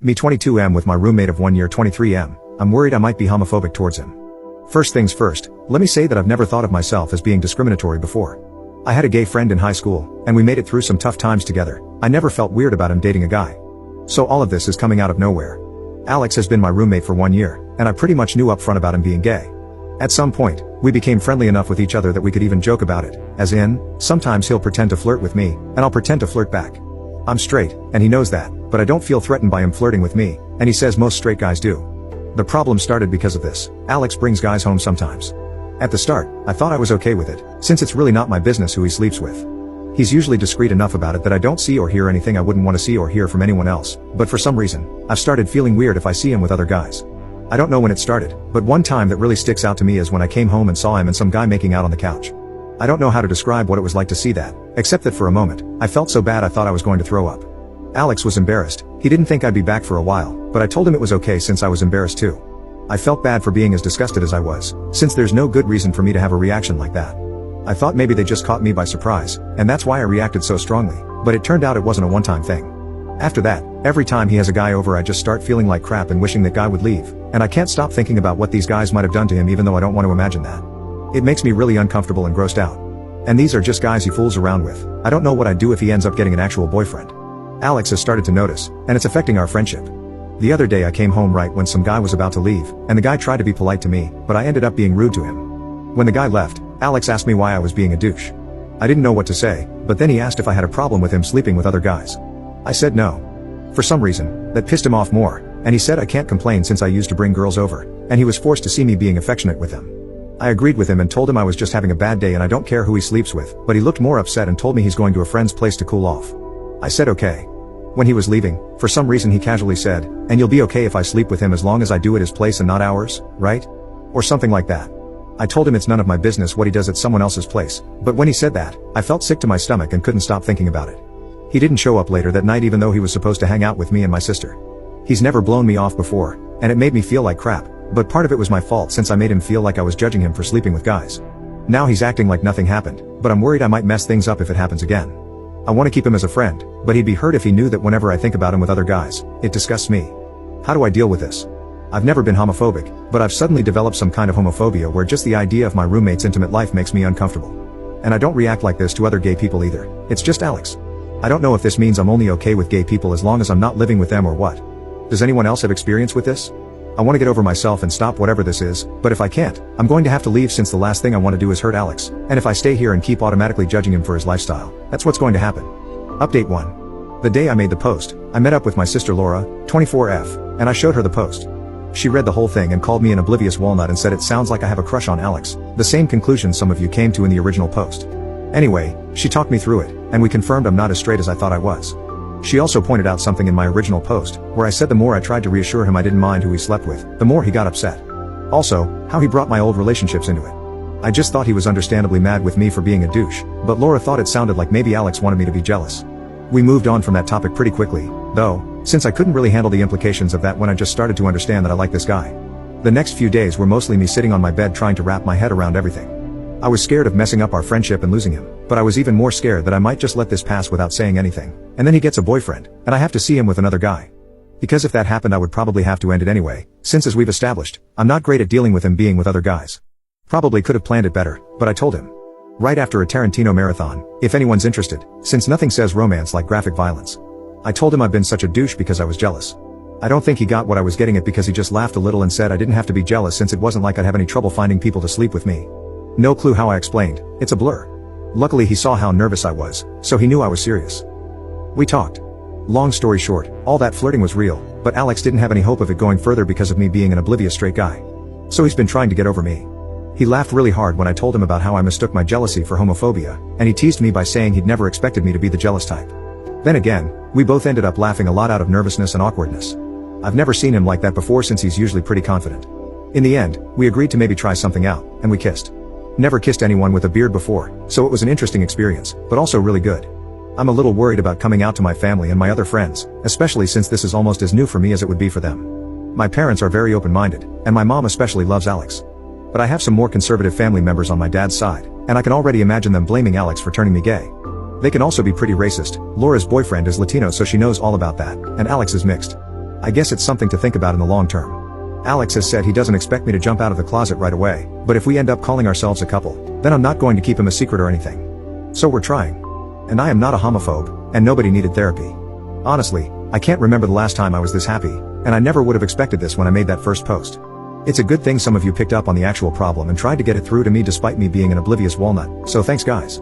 Me 22M with my roommate of 1 year 23M, I'm worried I might be homophobic towards him. First things first, let me say that I've never thought of myself as being discriminatory before. I had a gay friend in high school, and we made it through some tough times together. I never felt weird about him dating a guy. So all of this is coming out of nowhere. Alex has been my roommate for 1 year, and I pretty much knew up front about him being gay. At some point, we became friendly enough with each other that we could even joke about it, as in, sometimes he'll pretend to flirt with me, and I'll pretend to flirt back. I'm straight, and he knows that, but I don't feel threatened by him flirting with me, and he says most straight guys do. The problem started because of this. Alex brings guys home sometimes. At the start, I thought I was okay with it, since it's really not my business who he sleeps with. He's usually discreet enough about it that I don't see or hear anything I wouldn't want to see or hear from anyone else, but for some reason, I've started feeling weird if I see him with other guys. I don't know when it started, but one time that really sticks out to me is when I came home and saw him and some guy making out on the couch. I don't know how to describe what it was like to see that, except that for a moment, I felt so bad I thought I was going to throw up. Alex was embarrassed. He didn't think I'd be back for a while, but I told him it was okay since I was embarrassed too. I felt bad for being as disgusted as I was, since there's no good reason for me to have a reaction like that. I thought maybe they just caught me by surprise, and that's why I reacted so strongly, but it turned out it wasn't a one-time thing. After that, every time he has a guy over I just start feeling like crap and wishing that guy would leave, and I can't stop thinking about what these guys might have done to him even though I don't want to imagine that. It makes me really uncomfortable and grossed out. And these are just guys he fools around with. I don't know what I'd do if he ends up getting an actual boyfriend. Alex has started to notice, and it's affecting our friendship. The other day I came home right when some guy was about to leave, and the guy tried to be polite to me, but I ended up being rude to him. When the guy left, Alex asked me why I was being a douche. I didn't know what to say, but then he asked if I had a problem with him sleeping with other guys. I said no. For some reason, that pissed him off more, and he said I can't complain since I used to bring girls over, and he was forced to see me being affectionate with them. I agreed with him and told him I was just having a bad day and I don't care who he sleeps with, but he looked more upset and told me he's going to a friend's place to cool off. I said okay. When he was leaving, for some reason he casually said, "And you'll be okay if I sleep with him as long as I do at his place and not ours, right?" Or something like that. I told him it's none of my business what he does at someone else's place, but when he said that, I felt sick to my stomach and couldn't stop thinking about it. He didn't show up later that night even though he was supposed to hang out with me and my sister. He's never blown me off before, and it made me feel like crap, but part of it was my fault since I made him feel like I was judging him for sleeping with guys. Now he's acting like nothing happened, but I'm worried I might mess things up if it happens again. I want to keep him as a friend, but he'd be hurt if he knew that whenever I think about him with other guys, it disgusts me. How do I deal with this? I've never been homophobic, but I've suddenly developed some kind of homophobia where just the idea of my roommate's intimate life makes me uncomfortable. And I don't react like this to other gay people either. It's just Alex. I don't know if this means I'm only okay with gay people as long as I'm not living with them or what. Does anyone else have experience with this? I want to get over myself and stop whatever this is, but if I can't, I'm going to have to leave since the last thing I want to do is hurt Alex, and if I stay here and keep automatically judging him for his lifestyle, that's what's going to happen. Update 1. The day I made the post, I met up with my sister Laura, 24F, and I showed her the post. She read the whole thing and called me an oblivious walnut and said it sounds like I have a crush on Alex, the same conclusion some of you came to in the original post. Anyway, she talked me through it, and we confirmed I'm not as straight as I thought I was. She also pointed out something in my original post, where I said the more I tried to reassure him I didn't mind who he slept with, the more he got upset. Also, how he brought my old relationships into it. I just thought he was understandably mad with me for being a douche, but Laura thought it sounded like maybe Alex wanted me to be jealous. We moved on from that topic pretty quickly, though, since I couldn't really handle the implications of that when I just started to understand that I like this guy. The next few days were mostly me sitting on my bed trying to wrap my head around everything. I was scared of messing up our friendship and losing him, but I was even more scared that I might just let this pass without saying anything, and then he gets a boyfriend, and I have to see him with another guy. Because if that happened I would probably have to end it anyway, since as we've established, I'm not great at dealing with him being with other guys. Probably could have planned it better, but I told him. Right after a Tarantino marathon, if anyone's interested, since nothing says romance like graphic violence. I told him I'd been such a douche because I was jealous. I don't think he got what I was getting at because he just laughed a little and said I didn't have to be jealous since it wasn't like I'd have any trouble finding people to sleep with me. No clue how I explained, it's a blur. Luckily he saw how nervous I was, so he knew I was serious. We talked. Long story short, all that flirting was real, but Alex didn't have any hope of it going further because of me being an oblivious straight guy. So he's been trying to get over me. He laughed really hard when I told him about how I mistook my jealousy for homophobia, and he teased me by saying he'd never expected me to be the jealous type. Then again, we both ended up laughing a lot out of nervousness and awkwardness. I've never seen him like that before since he's usually pretty confident. In the end, we agreed to maybe try something out, and we kissed. Never kissed anyone with a beard before, so it was an interesting experience, but also really good. I'm a little worried about coming out to my family and my other friends, especially since this is almost as new for me as it would be for them. My parents are very open-minded, and my mom especially loves Alex. But I have some more conservative family members on my dad's side, and I can already imagine them blaming Alex for turning me gay. They can also be pretty racist. Laura's boyfriend is Latino so she knows all about that, and Alex is mixed. I guess it's something to think about in the long term. Alex has said he doesn't expect me to jump out of the closet right away, but if we end up calling ourselves a couple, then I'm not going to keep him a secret or anything. So we're trying. And I am not a homophobe, and nobody needed therapy. Honestly, I can't remember the last time I was this happy, and I never would have expected this when I made that first post. It's a good thing some of you picked up on the actual problem and tried to get it through to me despite me being an oblivious walnut, so thanks guys.